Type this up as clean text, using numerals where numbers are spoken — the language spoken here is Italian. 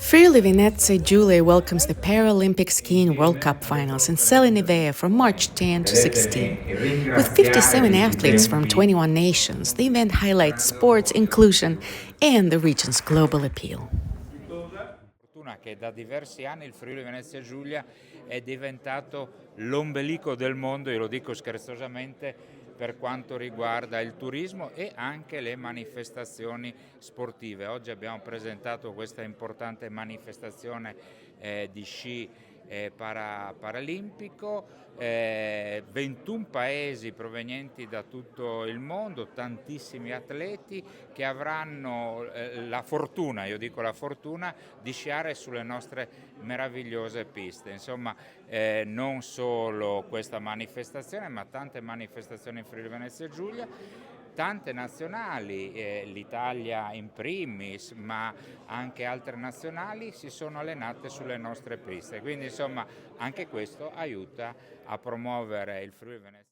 Friuli Venezia Giulia welcomes the Paralympic Skiing World Cup Finals in Sella Nevea from March 10 to 16. With 57 athletes from 21 nations, the event highlights sports inclusion and the region's global appeal. Fortuna che da diversi anni il Friuli Venezia Giulia è diventato l'ombelico del mondo, io lo dico scherzosamente, per quanto riguarda il turismo e anche le manifestazioni sportive. Oggi abbiamo presentato questa importante manifestazione di sci paralimpico, 21 paesi provenienti da tutto il mondo, tantissimi atleti che avranno la fortuna, io dico la fortuna, di sciare sulle nostre meravigliose piste. Insomma, non solo questa manifestazione, ma tante manifestazioni in Friuli Venezia Giulia, tante nazionali, l'Italia in primis, ma anche altre nazionali si sono allenate sulle nostre piste. Quindi insomma anche questo aiuta a promuovere il Friuli Venezia.